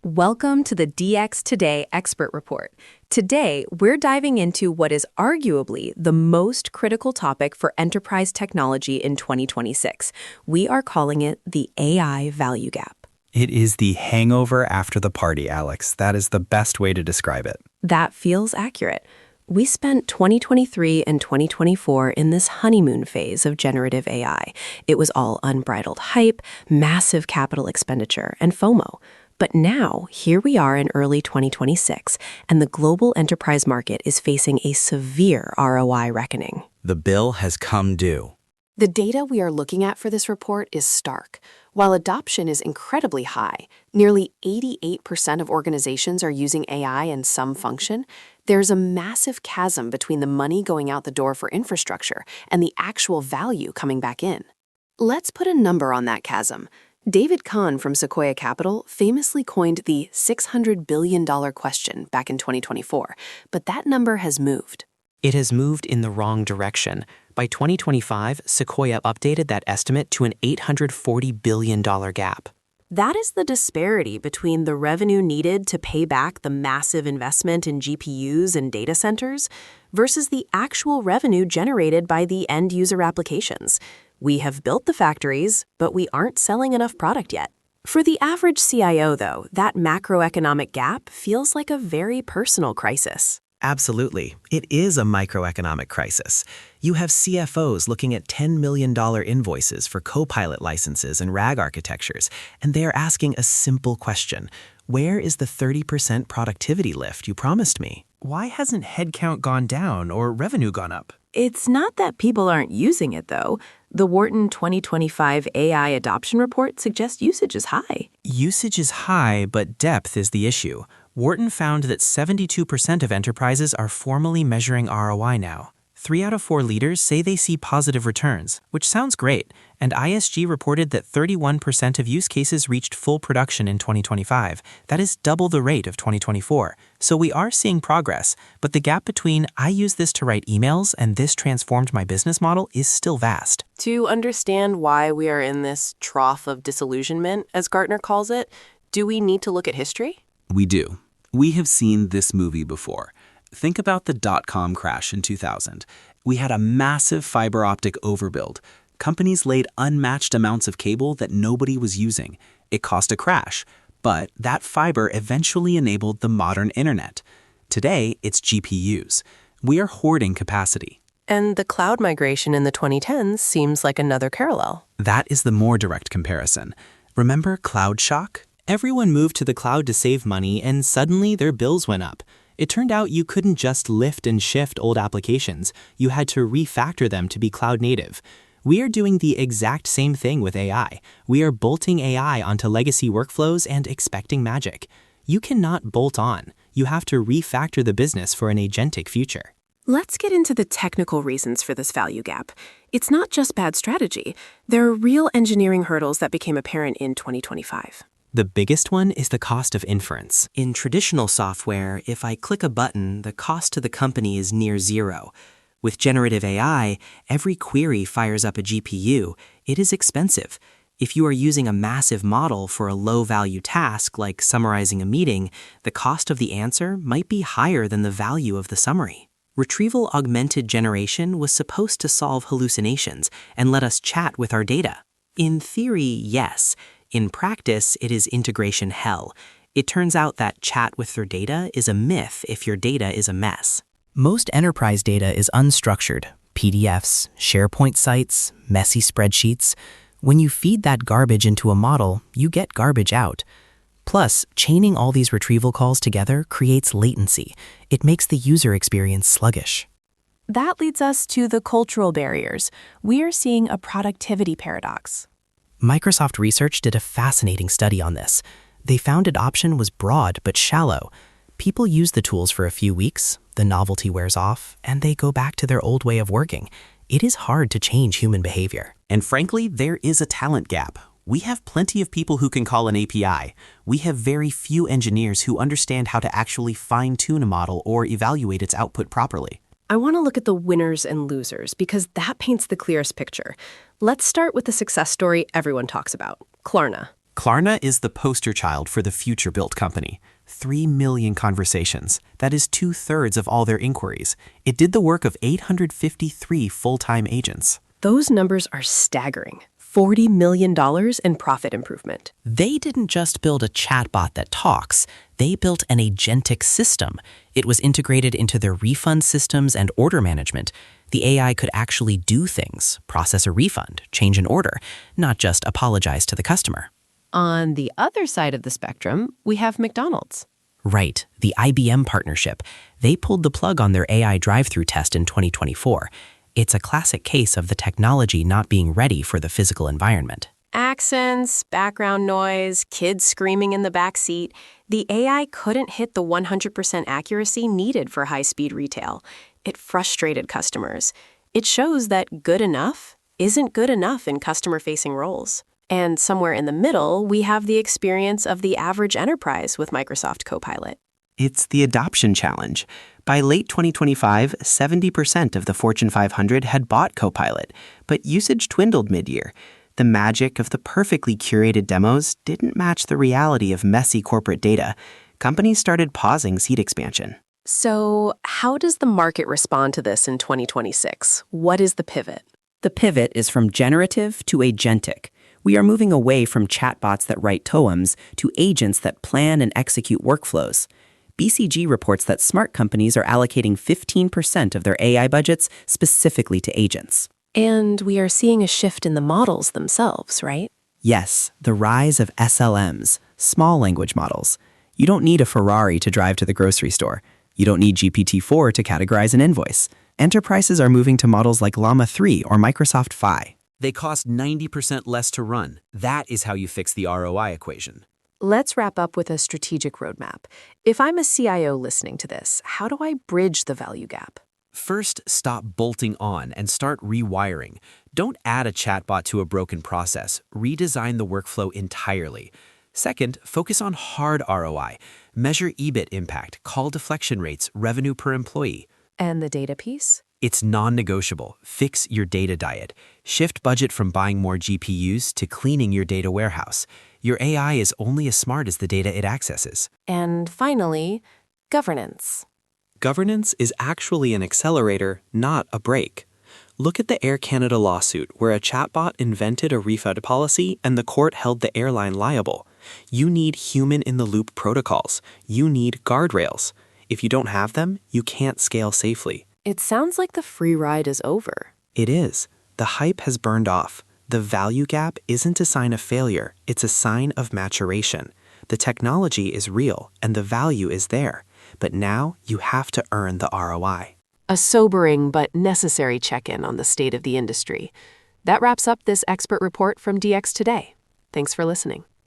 Welcome to the DX Today Expert Report. Today, we're diving into what is arguably the most critical topic for enterprise technology in 2026. We are calling it the AI value gap. It is the hangover after the party, Alex. That is the best way to describe it. That feels accurate. We spent 2023 and 2024 in this honeymoon phase of generative AI. It was all unbridled hype, massive capital expenditure, and FOMO. But now, here we are in early 2026, and the global enterprise market is facing a severe ROI reckoning. The bill has come due. The data we are looking at for this report is stark. While adoption is incredibly high, nearly 88% of organizations are using AI in some function, there's a massive chasm between the money going out the door for infrastructure and the actual value coming back in. Let's put a number on that chasm. David Kahn from Sequoia Capital famously coined the $600 billion question back in 2024, but that number has moved. It has moved in the wrong direction. By 2025, Sequoia updated that estimate to an $840 billion gap. That is the disparity between the revenue needed to pay back the massive investment in GPUs and data centers versus the actual revenue generated by the end user applications. We have built the factories, but we aren't selling enough product yet. For the average CIO, though, that macroeconomic gap feels like a very personal crisis. Absolutely. It is a microeconomic crisis. You have CFOs looking at $10 million invoices for Copilot licenses and RAG architectures, and they are asking a simple question. Where is the 30% productivity lift you promised me? Why hasn't headcount gone down or revenue gone up? It's not that people aren't using it, though. The Wharton 2025 AI adoption report suggests usage is high. Usage is high, but depth is the issue. Wharton found that 72% of enterprises are formally measuring ROI now. 3 out of 4 leaders say they see positive returns, which sounds great, and ISG reported that 31% of use cases reached full production in 2025. That is double the rate of 2024. So we are seeing progress, but the gap between I use this to write emails and this transformed my business model is still vast. To understand why we are in this trough of disillusionment, as Gartner calls it, do we need to look at history? We do. We have seen this movie before. Think about the dot-com crash in 2000. We had a massive fiber optic overbuild. Companies laid unmatched amounts of cable that nobody was using. It caused a crash, but that fiber eventually enabled the modern internet. Today, it's GPUs. We are hoarding capacity. And the cloud migration in the 2010s seems like another parallel. That is the more direct comparison. Remember cloud shock? Everyone moved to the cloud to save money, and suddenly their bills went up. It turned out you couldn't just lift and shift old applications. You had to refactor them to be cloud native. We are doing the exact same thing with AI. We are bolting AI onto legacy workflows and expecting magic. You cannot bolt on. You have to refactor the business for an agentic future. Let's get into the technical reasons for this value gap. It's not just bad strategy. There are real engineering hurdles that became apparent in 2025. The biggest one is the cost of inference. In traditional software, if I click a button, the cost to the company is near zero. With generative AI, every query fires up a GPU. It is expensive. If you are using a massive model for a low-value task like summarizing a meeting, the cost of the answer might be higher than the value of the summary. Retrieval augmented generation was supposed to solve hallucinations and let us chat with our data. In theory, yes. In practice, it is integration hell. It turns out that chat with your data is a myth if your data is a mess. Most enterprise data is unstructured. PDFs, SharePoint sites, messy spreadsheets. When you feed that garbage into a model, you get garbage out. Plus, chaining all these retrieval calls together creates latency. It makes the user experience sluggish. That leads us to the cultural barriers. We are seeing a productivity paradox. Microsoft Research did a fascinating study on this. They found adoption was broad but shallow. People use the tools for a few weeks, the novelty wears off, and they go back to their old way of working. It is hard to change human behavior. And frankly, there is a talent gap. We have plenty of people who can call an API. We have very few engineers who understand how to actually fine-tune a model or evaluate its output properly. I want to look at the winners and losers because that paints the clearest picture. Let's start with the success story everyone talks about, Klarna. Klarna is the poster child for the future-built company. 3 million conversations. That is 2/3 of all their inquiries. It did the work of 853 full-time agents. Those numbers are staggering. $40 million in profit improvement. They didn't just build a chatbot that talks, they built an agentic system. It was integrated into their refund systems and order management. The AI could actually do things, process a refund, change an order, not just apologize to the customer. On the other side of the spectrum, we have McDonald's. Right, the IBM partnership. They pulled the plug on their AI drive-through test in 2024. It's a classic case of the technology not being ready for the physical environment. Accents, background noise, kids screaming in the back seat. The AI couldn't hit the 100% accuracy needed for high-speed retail. It frustrated customers. It shows that good enough isn't good enough in customer-facing roles. And somewhere in the middle, we have the experience of the average enterprise with Microsoft Copilot. It's the adoption challenge. By late 2025, 70% of the Fortune 500 had bought Copilot, but usage dwindled mid-year. The magic of the perfectly curated demos didn't match the reality of messy corporate data. Companies started pausing seat expansion. So, how does the market respond to this in 2026? What is the pivot? The pivot is from generative to agentic. We are moving away from chatbots that write toems to agents that plan and execute workflows. BCG reports that smart companies are allocating 15% of their AI budgets specifically to agents. And we are seeing a shift in the models themselves, right? Yes, the rise of SLMs, small language models. You don't need a Ferrari to drive to the grocery store. You don't need GPT-4 to categorize an invoice. Enterprises are moving to models like Llama 3 or Microsoft Phi. They cost 90% less to run. That is how you fix the ROI equation. Let's wrap up with a strategic roadmap. If I'm a CIO listening to this, how do I bridge the value gap? First, stop bolting on and start rewiring. Don't add a chatbot to a broken process. Redesign the workflow entirely. Second, focus on hard ROI. Measure EBIT impact, call deflection rates, revenue per employee. And the data piece? It's non-negotiable. Fix your data diet. Shift budget from buying more GPUs to cleaning your data warehouse. Your AI is only as smart as the data it accesses. And finally, governance. Governance is actually an accelerator, not a brake. Look at the Air Canada lawsuit where a chatbot invented a refund policy and the court held the airline liable. You need human-in-the-loop protocols. You need guardrails. If you don't have them, you can't scale safely. It sounds like the free ride is over. It is. The hype has burned off. The value gap isn't a sign of failure, it's a sign of maturation. The technology is real and the value is there, but now you have to earn the ROI. A sobering but necessary check-in on the state of the industry. That wraps up this expert report from DX Today. Thanks for listening.